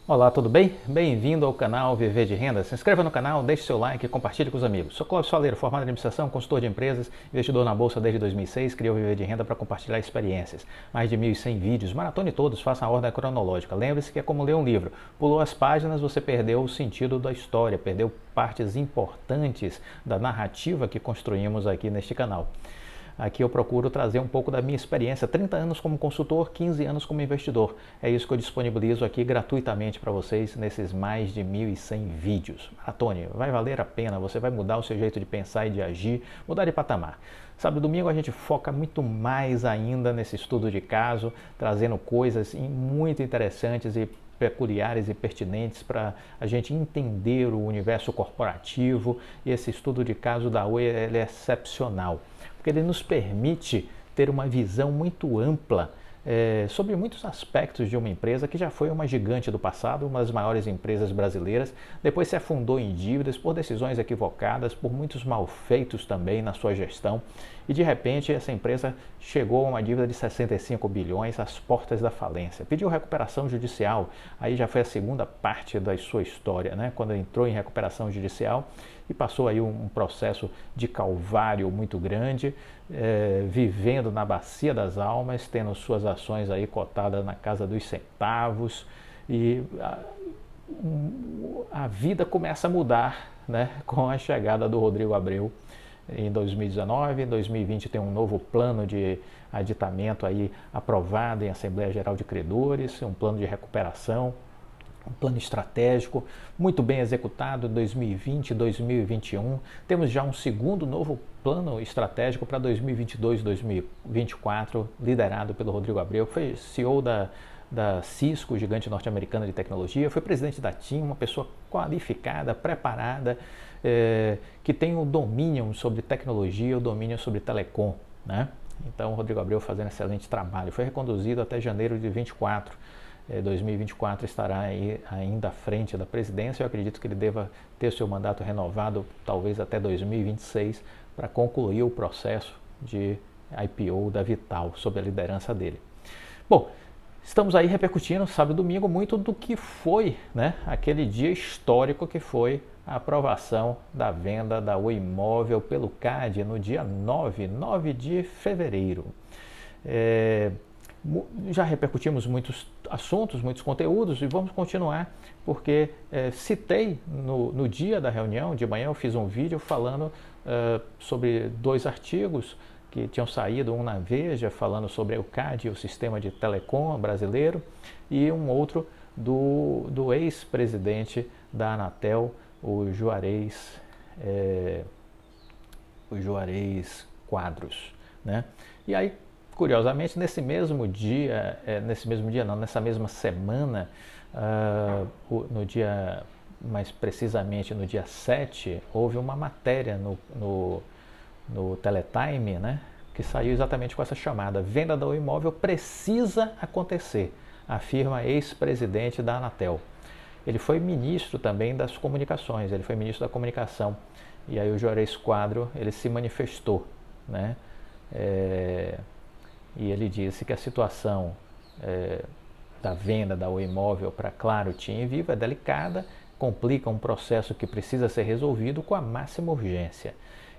Olá, tudo bem? Bem-vindo ao canal Viver de Renda. Se inscreva no canal, deixe seu like e compartilhe com os amigos. Sou Cláudio Faleiro, formado em administração, consultor de empresas, investidor na Bolsa desde 2006, criei o Viver de Renda para compartilhar experiências. Mais de 1.100 vídeos, maratone todos, faça a ordem cronológica. Lembre-se que é como ler um livro. Pulou as páginas, você perdeu o sentido da história, perdeu partes importantes da narrativa que construímos aqui neste canal. Aqui eu procuro trazer um pouco da minha experiência, 30 anos como consultor, 15 anos como investidor. É isso que eu disponibilizo aqui gratuitamente para vocês nesses mais de 1.100 vídeos. Maratone, vai valer a pena, você vai mudar o seu jeito de pensar e de agir, mudar de patamar. Sábado e domingo a gente foca muito mais ainda nesse estudo de caso, trazendo coisas muito interessantes e peculiares e pertinentes para a gente entender o universo corporativo. E esse estudo de caso da Oi ele é excepcional, porque ele nos permite ter uma visão muito ampla sobre muitos aspectos de uma empresa que já foi uma gigante do passado, uma das maiores empresas brasileiras, depois se afundou em dívidas por decisões equivocadas, por muitos malfeitos também na sua gestão, e de repente essa empresa chegou a uma dívida de 65 bilhões às portas da falência. Pediu recuperação judicial, aí já foi a segunda parte da sua história, né? Quando entrou em recuperação judicial e passou aí um processo de calvário muito grande, vivendo na bacia das almas, tendo suas ações aí cotadas na casa dos centavos, e a vida começa a mudar, né, com a chegada do Rodrigo Abreu em 2019. Em 2020 tem um novo plano de aditamento aí aprovado em Assembleia Geral de Credores, um plano de recuperação, um plano estratégico muito bem executado em 2020 e 2021. Temos já um segundo novo plano estratégico para 2022 e 2024, liderado pelo Rodrigo Abreu, que foi CEO da Cisco, gigante norte-americana de tecnologia, foi presidente da TIM, uma pessoa qualificada, preparada, que tem o domínio sobre tecnologia, o domínio sobre telecom, né? Então o Rodrigo Abreu fazendo excelente trabalho. Foi reconduzido até janeiro de 2024. 2024 estará aí ainda à frente da presidência. Eu acredito que ele deva ter seu mandato renovado talvez até 2026 para concluir o processo de IPO da Vital sob a liderança dele. Bom, estamos aí repercutindo sábado e domingo muito do que foi, né, aquele dia histórico que foi a aprovação da venda da Oi Imóvel pelo CAD no dia 9 de fevereiro. Já repercutimos muitos assuntos, muitos conteúdos, e vamos continuar, porque citei no dia da reunião, de manhã eu fiz um vídeo falando sobre dois artigos que tinham saído, um na Veja falando sobre o CAD, o sistema de telecom brasileiro, e um outro do ex-presidente da Anatel, o Juarez Quadros, né? E aí, curiosamente, nessa mesma semana, mais precisamente no dia 7, houve uma matéria no Teletime, né, que saiu exatamente com essa chamada: venda do imóvel precisa acontecer, afirma ex-presidente da Anatel. Ele foi ministro também das comunicações, ele foi ministro da comunicação, e aí o Juarez Quadros, ele se manifestou, né? E ele disse que a situação da venda da Oi Imóvel para Claro, TIM e Vivo é delicada, complica um processo que precisa ser resolvido com a máxima urgência.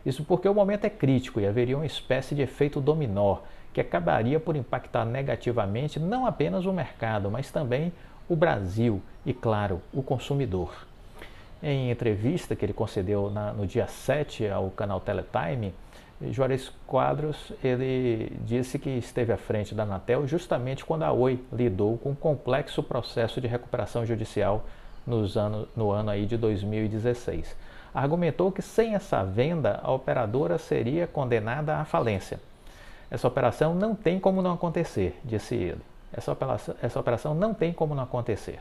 Isso porque o momento é crítico e haveria uma espécie de efeito dominó que acabaria por impactar negativamente não apenas o mercado, mas também o Brasil e, claro, o consumidor. Em entrevista que ele concedeu no dia 7 ao canal Teletime, Juarez Quadros, ele disse que esteve à frente da Anatel justamente quando a Oi lidou com um complexo processo de recuperação judicial no ano aí de 2016. Argumentou que sem essa venda a operadora seria condenada à falência. Essa operação não tem como não acontecer, disse ele. Essa operação não tem como não acontecer.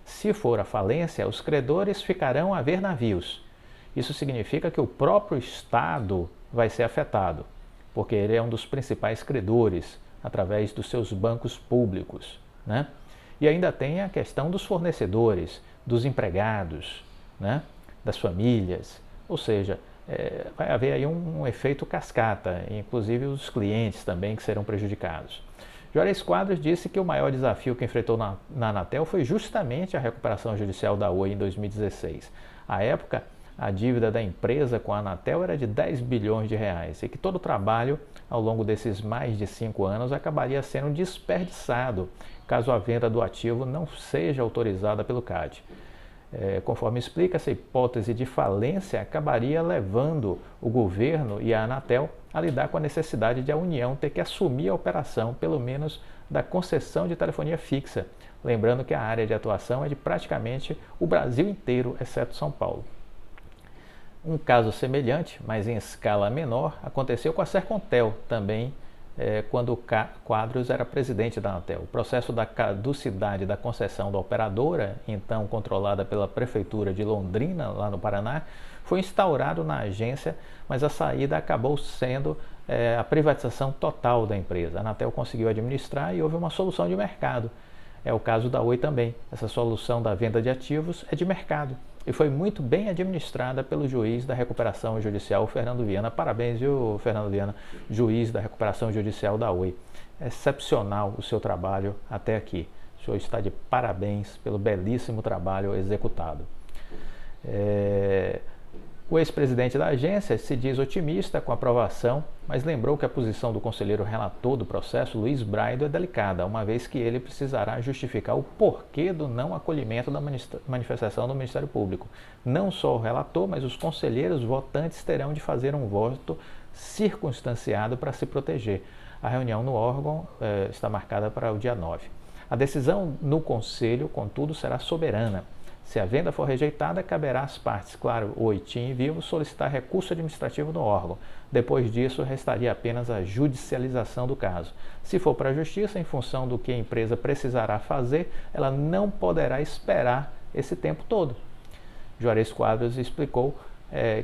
Se for a falência, os credores ficarão a ver navios. Isso significa que o próprio Estado vai ser afetado, porque ele é um dos principais credores através dos seus bancos públicos, né? E ainda tem a questão dos fornecedores, dos empregados, né? Das famílias, ou seja, vai haver aí um efeito cascata, inclusive os clientes também que serão prejudicados. Juarez Quadros disse que o maior desafio que enfrentou na Anatel foi justamente a recuperação judicial da Oi em 2016. À época, a dívida da empresa com a Anatel era de 10 bilhões de reais e que todo o trabalho ao longo desses mais de 5 anos acabaria sendo desperdiçado caso a venda do ativo não seja autorizada pelo CAD. Conforme explica, essa hipótese de falência acabaria levando o governo e a Anatel a lidar com a necessidade de a União ter que assumir a operação, pelo menos da concessão de telefonia fixa, lembrando que a área de atuação é de praticamente o Brasil inteiro, exceto São Paulo. Um caso semelhante, mas em escala menor, aconteceu com a Sercontel, também quando o Quadros era presidente da Anatel. O processo da caducidade da concessão da operadora, então controlada pela Prefeitura de Londrina, lá no Paraná, foi instaurado na agência, mas a saída acabou sendo a privatização total da empresa. A Anatel conseguiu administrar e houve uma solução de mercado. É o caso da Oi também. Essa solução da venda de ativos é de mercado e foi muito bem administrada pelo juiz da recuperação judicial, Fernando Viana. Parabéns, viu, Fernando Viana, juiz da recuperação judicial da Oi. Excepcional o seu trabalho até aqui. O senhor está de parabéns pelo belíssimo trabalho executado. O ex-presidente da agência se diz otimista com a aprovação, mas lembrou que a posição do conselheiro relator do processo, Luiz Braido, é delicada, uma vez que ele precisará justificar o porquê do não acolhimento da manifestação do Ministério Público. Não só o relator, mas os conselheiros votantes terão de fazer um voto circunstanciado para se proteger. A reunião no órgão está marcada para o dia 9. A decisão no conselho, contudo, será soberana. Se a venda for rejeitada, caberá às partes, claro, Oi, TIM e Vivo, solicitar recurso administrativo no órgão. Depois disso, restaria apenas a judicialização do caso. Se for para a Justiça, em função do que a empresa precisará fazer, ela não poderá esperar esse tempo todo. Juarez Quadros explicou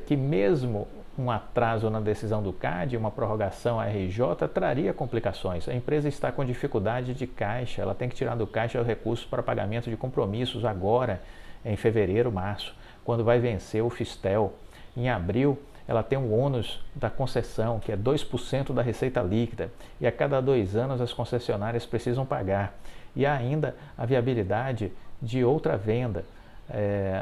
que mesmo um atraso na decisão do CAD e uma prorrogação à RJ traria complicações. A empresa está com dificuldade de caixa, ela tem que tirar do caixa os recursos para pagamento de compromissos agora, em fevereiro, março, quando vai vencer o Fistel. Em abril, ela tem um ônus da concessão, que é 2% da receita líquida, e a cada 2 anos as concessionárias precisam pagar. E há ainda a viabilidade de outra venda,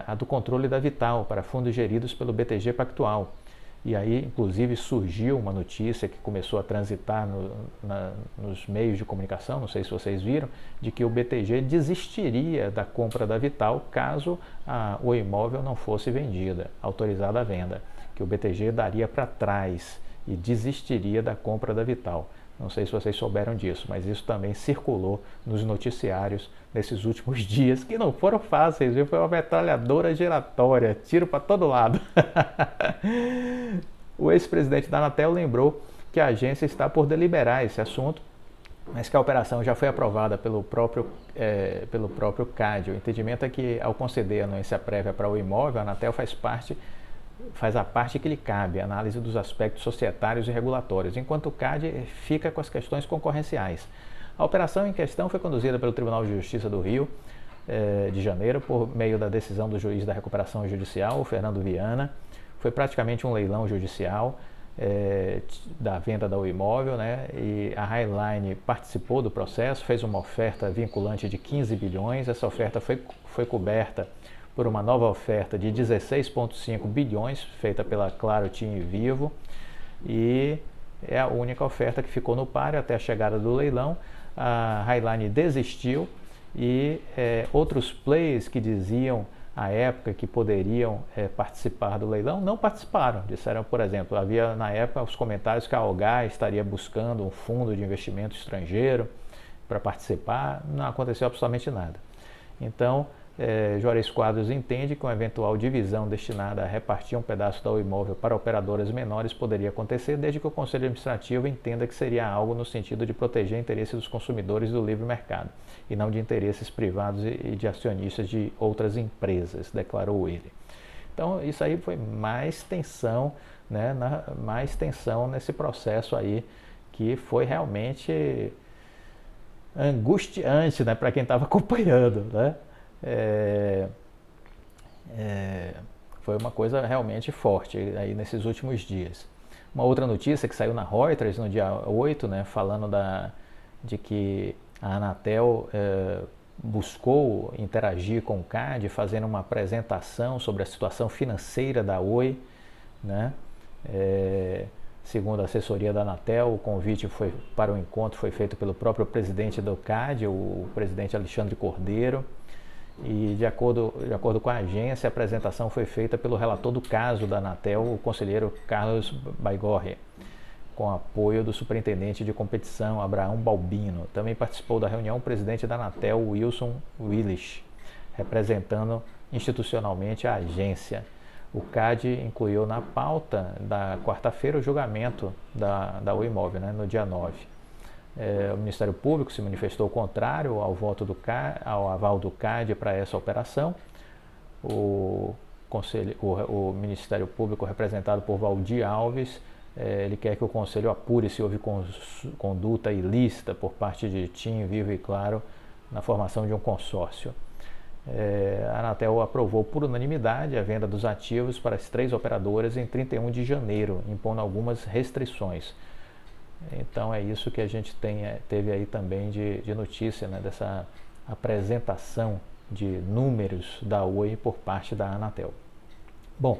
a do controle da Vital, para fundos geridos pelo BTG Pactual. E aí, inclusive, surgiu uma notícia que começou a transitar nos meios de comunicação, não sei se vocês viram, de que o BTG desistiria da compra da Vital caso o imóvel não fosse vendida, autorizada a venda, que o BTG daria para trás e desistiria da compra da Vital. Não sei se vocês souberam disso, mas isso também circulou nos noticiários nesses últimos dias, que não foram fáceis, viu? Foi uma metralhadora giratória, tiro para todo lado. O ex-presidente da Anatel lembrou que a agência está por deliberar esse assunto, mas que a operação já foi aprovada pelo próprio CAD. O entendimento é que, ao conceder a anuência prévia para o imóvel, a Anatel faz a parte que lhe cabe, a análise dos aspectos societários e regulatórios, enquanto o CAD fica com as questões concorrenciais. A operação em questão foi conduzida pelo Tribunal de Justiça do Rio de Janeiro, por meio da decisão do juiz da recuperação judicial, o Fernando Viana. Foi praticamente um leilão judicial da venda do imóvel, né? E a Highline participou do processo, fez uma oferta vinculante de 15 bilhões, essa oferta foi coberta por uma nova oferta de 16,5 bilhões, feita pela Claro, TIM e Vivo, e é a única oferta que ficou no páreo até a chegada do leilão. A Highline desistiu e outros players que diziam à época que poderiam participar do leilão não participaram. Disseram, por exemplo, havia na época os comentários que a Algar estaria buscando um fundo de investimento estrangeiro para participar, não aconteceu absolutamente nada. Então, Juarez Quadros entende que uma eventual divisão destinada a repartir um pedaço do imóvel para operadoras menores poderia acontecer, desde que o Conselho Administrativo entenda que seria algo no sentido de proteger interesses dos consumidores do livre mercado, e não de interesses privados e de acionistas de outras empresas, declarou ele. Então, isso aí foi mais tensão, né, mais tensão nesse processo aí, que foi realmente angustiante, né, para quem estava acompanhando, né? Foi uma coisa realmente forte aí nesses últimos dias. Uma outra notícia que saiu na Reuters no dia 8, né, falando de que a Anatel buscou interagir com o CAD, fazendo uma apresentação sobre a situação financeira da Oi, né? Segundo a assessoria da Anatel, o convite para o encontro foi feito pelo próprio presidente do CAD, o presidente Alexandre Cordeiro, e de acordo com a agência, a apresentação foi feita pelo relator do caso da Anatel, o conselheiro Carlos Baigorre, com apoio do superintendente de competição, Abraão Balbino. Também participou da reunião o presidente da Anatel, Wilson Willis, representando institucionalmente a agência. O CAD incluiu na pauta da quarta-feira o julgamento da Oi Imóvel, né, no dia 9. O Ministério Público se manifestou contrário ao aval do CAD para essa operação. O Ministério Público, representado por Valdir Alves, ele quer que o Conselho apure se houve conduta ilícita por parte de TIM, Vivo e Claro na formação de um consórcio. A Anatel aprovou por unanimidade a venda dos ativos para as 3 operadoras em 31 de janeiro, impondo algumas restrições. Então é isso que a gente teve aí também de notícia, né, dessa apresentação de números da Oi por parte da Anatel. Bom,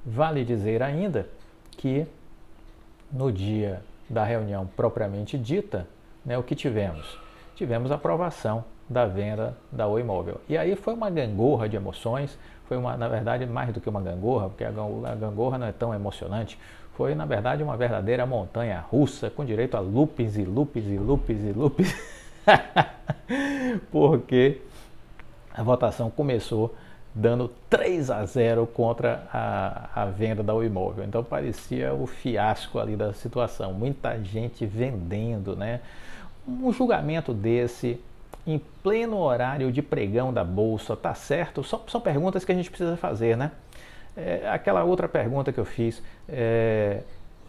vale dizer ainda que no dia da reunião propriamente dita, né, o que tivemos? Tivemos a aprovação da venda da Oi Imóvel. E aí foi uma gangorra de emoções, na verdade, mais do que uma gangorra, porque a gangorra não é tão emocionante, foi, na verdade, uma verdadeira montanha russa, com direito a loopings e loopings e loopings e loopings, porque a votação começou dando 3-0 contra a venda da Oi Imóvel. Então parecia o fiasco ali da situação, muita gente vendendo, né? Um julgamento desse, em pleno horário de pregão da Bolsa, tá certo? São perguntas que a gente precisa fazer, né? Aquela outra pergunta que eu fiz,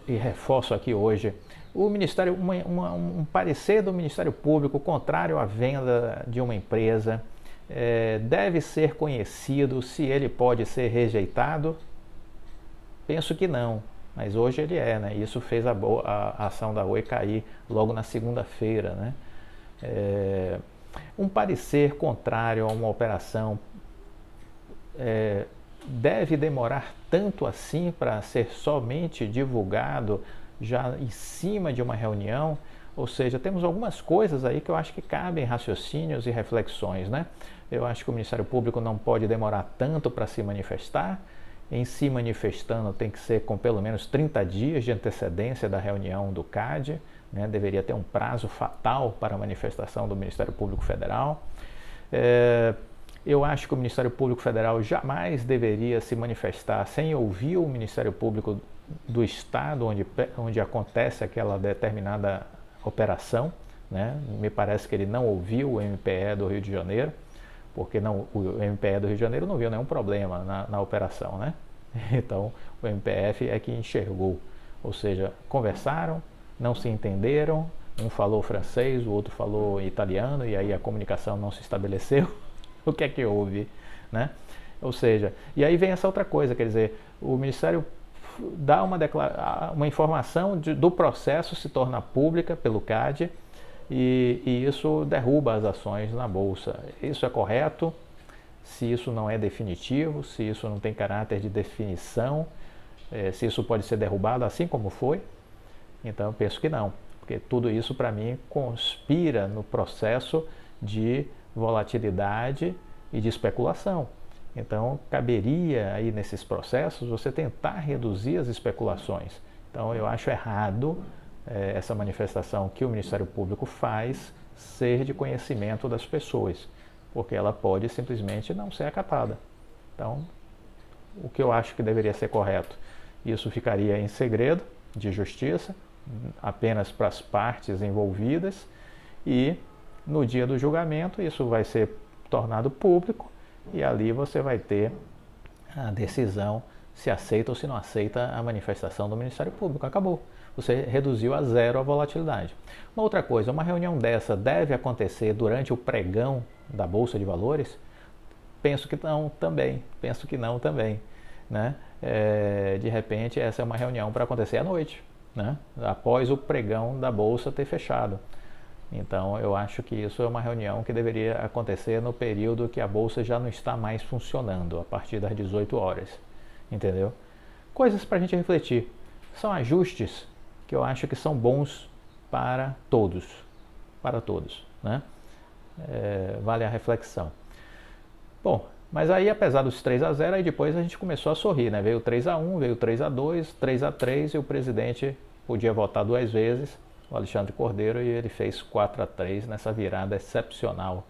e reforço aqui hoje, o Ministério, um parecer do Ministério Público contrário à venda de uma empresa deve ser conhecido se ele pode ser rejeitado? Penso que não, mas hoje ele né? Isso fez a ação da Oi cair logo na segunda-feira, né? Um parecer contrário a uma operação deve demorar tanto assim para ser somente divulgado já em cima de uma reunião? Ou seja, temos algumas coisas aí que eu acho que cabem raciocínios e reflexões, né? Eu acho que o Ministério Público não pode demorar tanto para se manifestar. Em se manifestando tem que ser com pelo menos 30 dias de antecedência da reunião do CAD, né? Deveria ter um prazo fatal para a manifestação do Ministério Público Federal. Eu acho que o Ministério Público Federal jamais deveria se manifestar sem ouvir o Ministério Público do Estado onde acontece aquela determinada operação, né? Me parece que ele não ouviu o MPE do Rio de Janeiro, porque o MPE do Rio de Janeiro não viu nenhum problema na operação, né? Então o MPF é que enxergou, ou seja, conversaram, não se entenderam, um falou francês, o outro falou italiano e aí a comunicação não se estabeleceu. O que é que houve, né? Ou seja, e aí vem essa outra coisa, quer dizer, o Ministério dá uma informação do processo, se torna pública pelo CAD e isso derruba as ações na Bolsa. Isso é correto? Se isso não é definitivo, se isso não tem caráter de definição, se isso pode ser derrubado assim como foi? Então eu penso que não, porque tudo isso para mim conspira no processo de volatilidade e de especulação. Então, caberia aí nesses processos você tentar reduzir as especulações. Então, eu acho errado essa manifestação que o Ministério Público faz ser de conhecimento das pessoas, porque ela pode simplesmente não ser acatada. Então, o que eu acho que deveria ser correto? Isso ficaria em segredo de justiça, apenas para as partes envolvidas, e no dia do julgamento isso vai ser tornado público e ali você vai ter a decisão se aceita ou se não aceita a manifestação do Ministério Público. Acabou. Você reduziu a 0 a volatilidade. Uma outra coisa, uma reunião dessa deve acontecer durante o pregão da Bolsa de Valores? Penso que não também. Penso que não também, né? De repente essa é uma reunião para acontecer à noite. né? Após o pregão da Bolsa ter fechado. Então eu acho que isso é uma reunião que deveria acontecer no período que a Bolsa já não está mais funcionando, a partir das 18 horas, entendeu? Coisas para a gente refletir. São ajustes que eu acho que são bons para todos, né? Vale a reflexão. Bom, mas aí apesar dos 3-0, aí depois a gente começou a sorrir, né? Veio 3-1, veio 3-2, 3-3 e o presidente podia votar 2 vezes, o Alexandre Cordeiro, e ele fez 4-3 nessa virada excepcional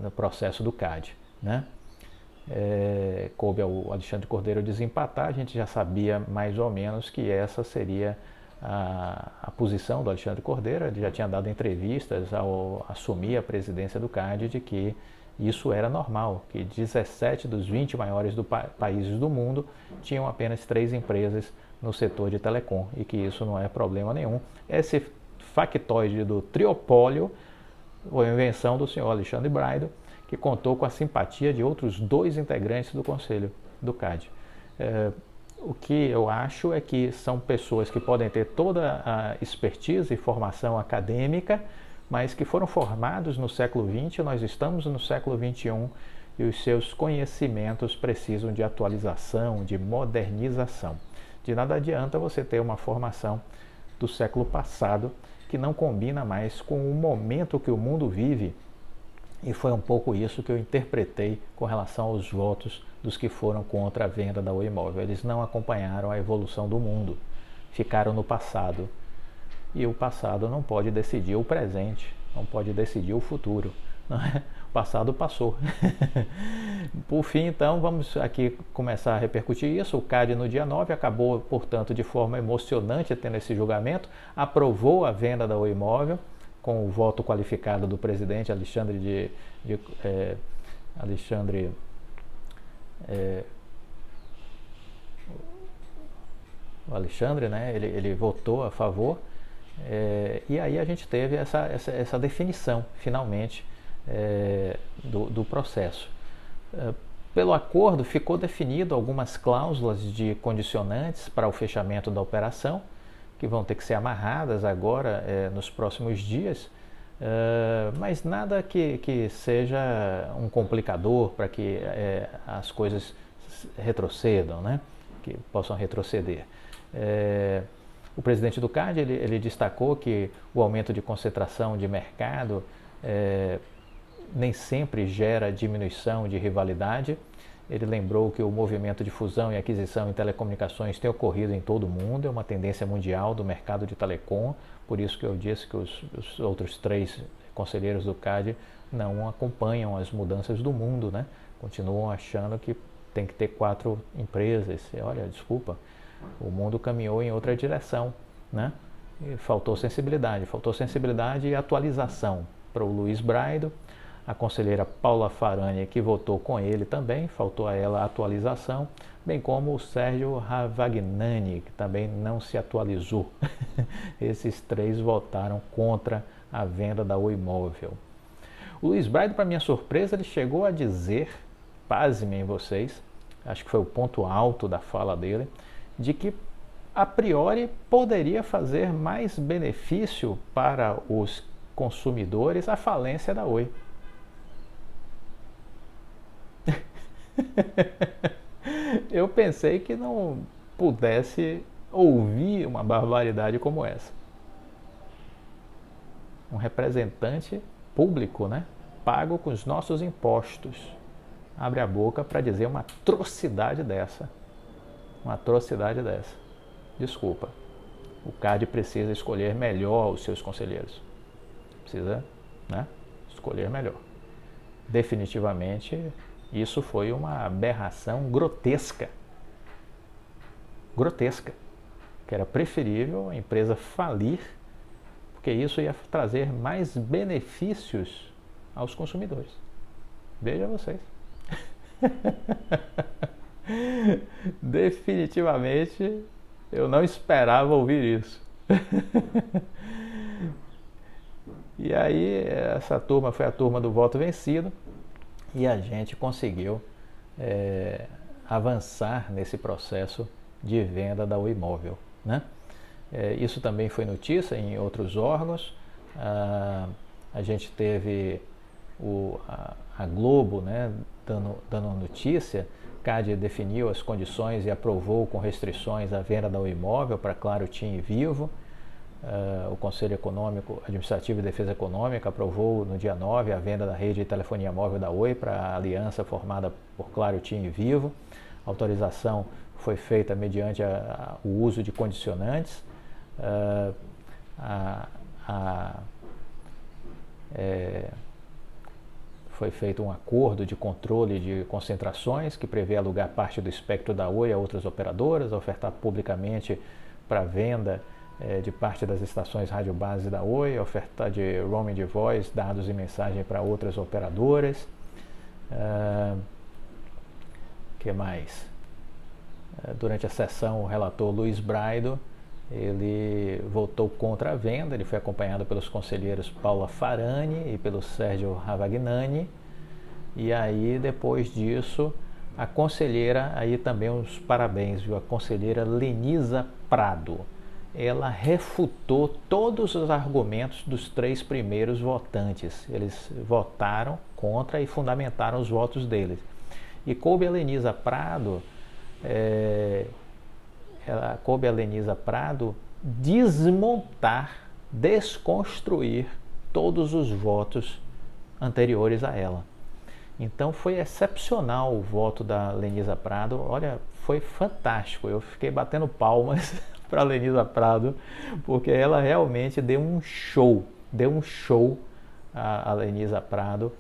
no processo do CAD, né? Coube ao Alexandre Cordeiro desempatar. A gente já sabia mais ou menos que essa seria a posição do Alexandre Cordeiro. Ele já tinha dado entrevistas ao assumir a presidência do CAD de que isso era normal, que 17 dos 20 maiores países do mundo tinham apenas 3 empresas no setor de telecom e que isso não é problema nenhum. Esse factoide do triopólio foi a invenção do senhor Alexandre Braido, que contou com a simpatia de outros 2 integrantes do conselho do CAD. O que eu acho é que são pessoas que podem ter toda a expertise e formação acadêmica, mas que foram formados no século XX, nós estamos no século XXI e os seus conhecimentos precisam de atualização, de modernização. De nada adianta você ter uma formação do século passado que não combina mais com o momento que o mundo vive. E foi um pouco isso que eu interpretei com relação aos votos dos que foram contra a venda da Oi Imóvel. Eles não acompanharam a evolução do mundo, ficaram no passado. E o passado não pode decidir o presente, não pode decidir o futuro. Não é? O passado passou. Por fim, então, vamos aqui começar a repercutir isso. O CAD no dia 9 acabou, portanto, de forma emocionante tendo esse julgamento, aprovou a venda da Oi Imóvel, com o voto qualificado do presidente Alexandre né? Ele votou a favor, e aí a gente teve essa definição, finalmente, do processo. Pelo acordo, ficou definido algumas cláusulas de condicionantes para o fechamento da operação, que vão ter que ser amarradas agora nos próximos dias, mas nada que seja um complicador para que as coisas retrocedam, né? Que possam retroceder. O presidente do CAD ele destacou que o aumento de concentração de mercado nem sempre gera diminuição de rivalidade. Ele lembrou que o movimento de fusão e aquisição em telecomunicações tem ocorrido em todo o mundo, é uma tendência mundial do mercado de telecom, por isso que eu disse que os outros 3 conselheiros do CAD não acompanham as mudanças do mundo, né? Continuam achando que tem que ter 4 empresas. Olha, desculpa, o mundo caminhou em outra direção, né? E faltou sensibilidade e atualização para o Luiz Braido. A conselheira Paula Farani, que votou com ele também, faltou a ela a atualização, bem como o Sérgio Ravagnani, que também não se atualizou. Esses 3 votaram contra a venda da Oi Imóvel. O Luiz Braido, para minha surpresa, ele chegou a dizer, pasmem vocês, acho que foi o ponto alto da fala dele, de que a priori poderia fazer mais benefício para os consumidores a falência da Oi. Eu pensei que não pudesse ouvir uma barbaridade como essa. Um representante público, né, pago com os nossos impostos, abre a boca para dizer uma atrocidade dessa. Uma atrocidade dessa. Desculpa. O CAD precisa escolher melhor os seus conselheiros. Precisa, né, escolher melhor. Definitivamente, isso foi uma aberração grotesca. Grotesca. Que era preferível a empresa falir, porque isso ia trazer mais benefícios aos consumidores. Veja vocês. Definitivamente, eu não esperava ouvir isso. E aí, essa turma foi a turma do voto vencido. E a gente conseguiu avançar nesse processo de venda da Oi Móvel, né? Isso também foi notícia em outros órgãos. A gente teve a Globo, né, dando notícia. CAD definiu as condições e aprovou com restrições a venda da Oi Móvel para Claro, TIM e Vivo. O Conselho Econômico, Administrativo e Defesa Econômica aprovou no dia 9 a venda da rede de telefonia móvel da Oi para a aliança formada por Claro, TIM e Vivo. A autorização foi feita mediante o uso de condicionantes. Foi feito um acordo de controle de concentrações que prevê alugar parte do espectro da Oi a outras operadoras, ofertar publicamente para venda de parte das estações rádio base da Oi, ofertar de roaming de voz, dados e mensagem para outras operadoras. Que mais? Durante a sessão, o relator Luiz Braido, ele votou contra a venda. Ele foi acompanhado pelos conselheiros Paula Farani e pelo Sérgio Ravagnani. E aí, depois disso, a conselheira, aí também os parabéns, viu? A conselheira Lenisa Prado. Ela refutou todos os argumentos dos 3 primeiros votantes. Eles votaram contra e fundamentaram os votos deles. E coube a Lenisa Prado, desmontar, desconstruir todos os votos anteriores a ela. Então foi excepcional o voto da Lenisa Prado. Olha, foi fantástico. Eu fiquei batendo palmas para a Lenisa Prado, porque ela realmente deu um show. A Lenisa Prado,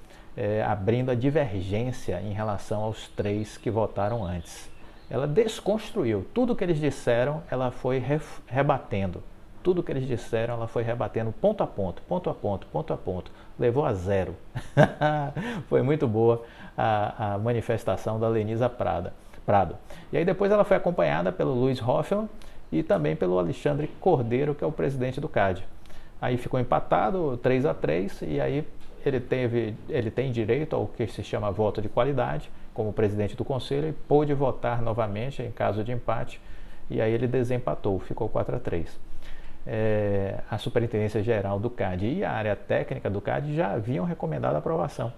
abrindo a divergência em relação aos 3 que votaram antes. Ela desconstruiu tudo que eles disseram, ela foi rebatendo. Tudo que eles disseram, ela foi rebatendo ponto a ponto. Levou a 0. Foi muito boa a manifestação da Lenisa Prado. E aí depois ela foi acompanhada pelo Luiz Hoffmann e também pelo Alexandre Cordeiro, que é o presidente do CAD. Aí ficou empatado, 3-3, e aí ele tem direito ao que se chama voto de qualidade, como presidente do conselho, e pôde votar novamente em caso de empate, e aí ele desempatou, ficou 4-3. A Superintendência Geral do CAD e a área técnica do CAD já haviam recomendado a aprovação,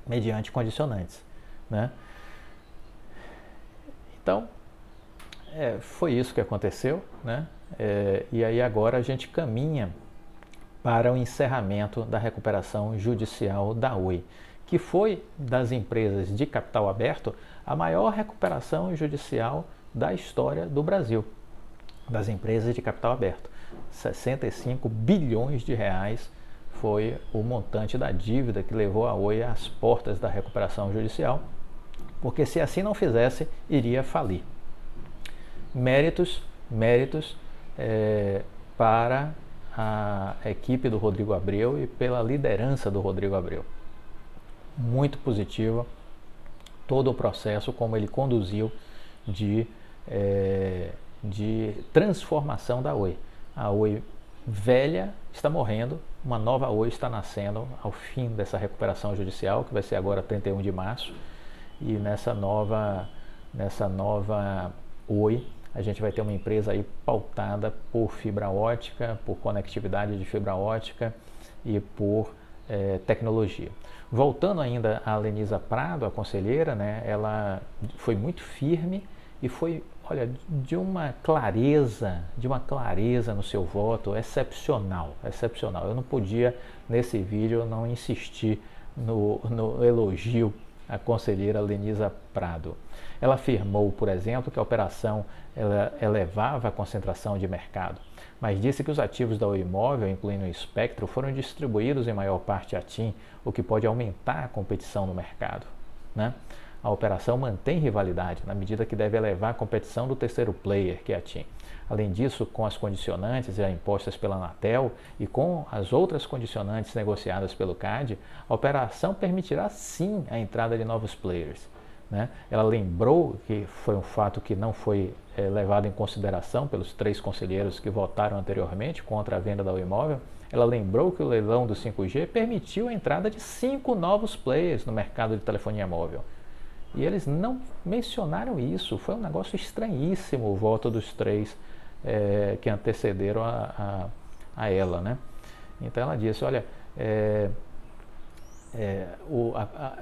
mediante condicionantes, né? Então, foi isso que aconteceu, né? E aí agora a gente caminha para o encerramento da recuperação judicial da Oi, que foi, das empresas de capital aberto, a maior recuperação judicial da história do Brasil, das empresas de capital aberto. 65 bilhões de reais foi o montante da dívida que levou a Oi às portas da recuperação judicial, porque se assim não fizesse, iria falir. Méritos para a equipe do Rodrigo Abreu e pela liderança do Rodrigo Abreu. Muito positiva todo o processo, como ele conduziu de transformação da Oi. A Oi velha está morrendo, uma nova Oi está nascendo ao fim dessa recuperação judicial, que vai ser agora 31 de março, e nessa nova Oi a gente vai ter uma empresa aí pautada por fibra ótica, por conectividade de fibra ótica e por tecnologia. Voltando ainda a Lenisa Prado, a conselheira, né, ela foi muito firme e foi, olha, de uma clareza no seu voto excepcional. Eu não podia, nesse vídeo, não insistir no elogio à conselheira Lenisa Prado. Ela afirmou, por exemplo, que a operação elevava a concentração de mercado, mas disse que os ativos da Oi Móvel, incluindo o espectro, foram distribuídos em maior parte à TIM, o que pode aumentar a competição no mercado, né? A operação mantém rivalidade, na medida que deve elevar a competição do terceiro player, que é a TIM. Além disso, com as condicionantes já impostas pela Anatel e com as outras condicionantes negociadas pelo CAD, a operação permitirá sim a entrada de novos players, né? Ela lembrou que foi um fato que não foi levado em consideração pelos 3 conselheiros que votaram anteriormente contra a venda da Oi Móvel. Ela lembrou que o leilão do 5G permitiu a entrada de 5 novos players no mercado de telefonia móvel. E eles não mencionaram isso. Foi um negócio estranhíssimo o voto dos três que antecederam a ela, né? Então ela disse, olha,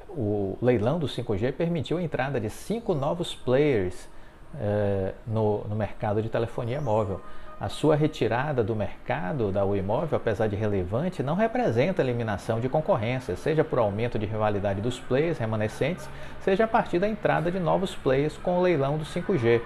o leilão do 5G permitiu a entrada de 5 novos players no mercado de telefonia móvel. A sua retirada do mercado da Oi Móvel, apesar de relevante, não representa eliminação de concorrência, seja por aumento de rivalidade dos players remanescentes, seja a partir da entrada de novos players com o leilão do 5G,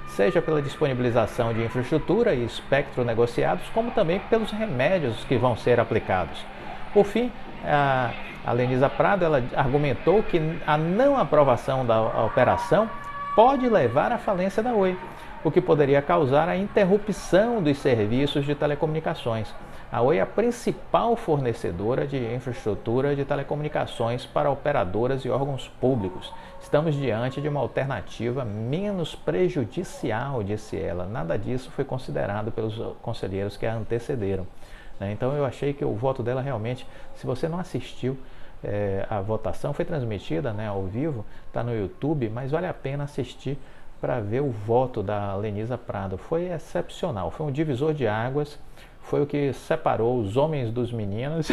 seja pela disponibilização de infraestrutura e espectro negociados, como também pelos remédios que vão ser aplicados. Por fim, a Lenisa Prado ela argumentou que a não aprovação da operação pode levar à falência da Oi, o que poderia causar a interrupção dos serviços de telecomunicações. A Oi é a principal fornecedora de infraestrutura de telecomunicações para operadoras e órgãos públicos. Estamos diante de uma alternativa menos prejudicial, disse ela. Nada disso foi considerado pelos conselheiros que a antecederam. Então eu achei que o voto dela realmente, se você não assistiu, a votação foi transmitida ao vivo, está no YouTube, mas vale a pena assistir para ver o voto da Lenisa Prado. Foi excepcional, foi um divisor de águas, foi o que separou os homens dos meninos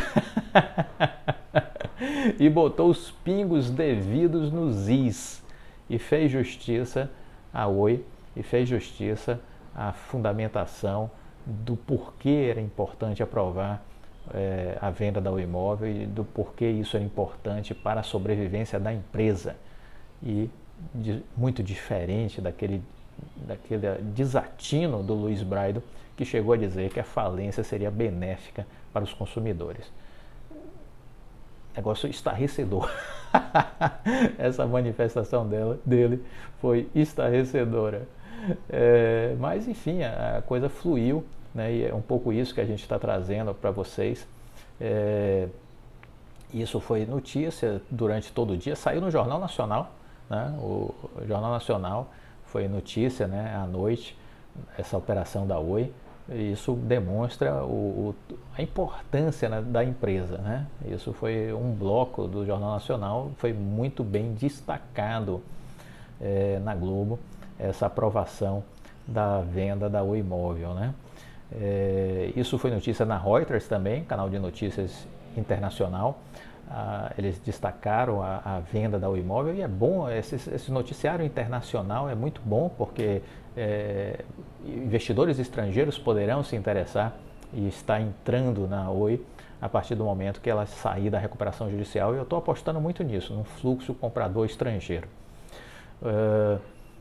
e botou os pingos devidos nos is e fez justiça à Oi e fez justiça à fundamentação do porquê era importante aprovar a venda da Oi Móvel e do porquê isso era importante para a sobrevivência da empresa. E muito diferente daquele desatino do Luiz Braido, que chegou a dizer que a falência seria benéfica para os consumidores. Negócio estarrecedor. Essa manifestação dele foi estarrecedora. Mas enfim, a coisa fluiu, né? E é um pouco isso que a gente está trazendo para vocês. Isso foi notícia durante todo o dia, saiu no Jornal Nacional, né? O Jornal Nacional foi notícia, né, à noite, essa operação da Oi. E isso demonstra a importância, né, da empresa, né? Isso foi um bloco do Jornal Nacional, foi muito bem destacado na Globo, essa aprovação da venda da Oi Móvel, né? Isso foi notícia na Reuters também, canal de notícias internacional. Eles destacaram a venda da Oi Móvel e é bom, esse noticiário internacional é muito bom porque investidores estrangeiros poderão se interessar e estar entrando na Oi a partir do momento que ela sair da recuperação judicial, e eu estou apostando muito nisso, num fluxo comprador estrangeiro.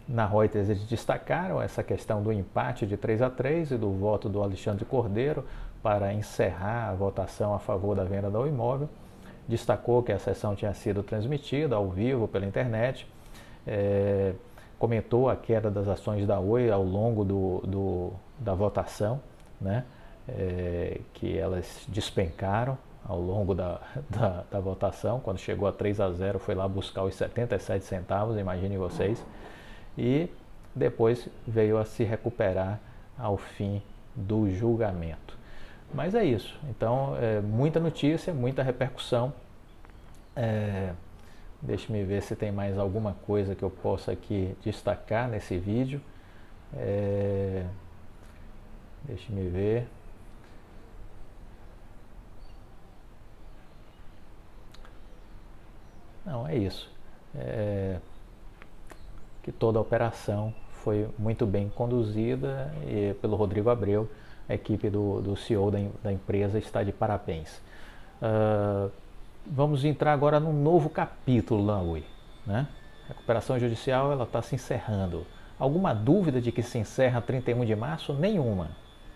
Na Reuters eles destacaram essa questão do empate de 3-3 e do voto do Alexandre Cordeiro para encerrar a votação a favor da venda da Oi Móvel. Destacou que a sessão tinha sido transmitida ao vivo pela internet, comentou a queda das ações da Oi ao longo da votação, né? Que elas despencaram ao longo da votação. Quando chegou a 3-0 foi lá buscar os 77 centavos, imaginem vocês, e depois veio a se recuperar ao fim do julgamento. Mas é isso, então muita notícia, muita repercussão. Deixe-me ver se tem mais alguma coisa que eu possa aqui destacar nesse vídeo. Deixe-me ver. Não, é isso. Que toda a operação foi muito bem conduzida pelo Rodrigo Abreu. A equipe do CEO da empresa está de parabéns. Vamos entrar agora num novo capítulo na Oi, né? A recuperação judicial ela está se encerrando. Alguma dúvida de que se encerra 31 de março? Nenhuma.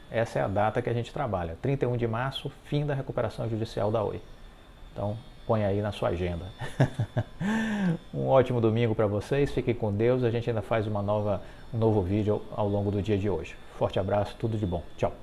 Essa é a data que a gente trabalha. 31 de março, fim da recuperação judicial da Oi. Então, põe aí na sua agenda. Um ótimo domingo para vocês. Fiquem com Deus. A gente ainda faz um novo vídeo ao longo do dia de hoje. Forte abraço, tudo de bom. Tchau.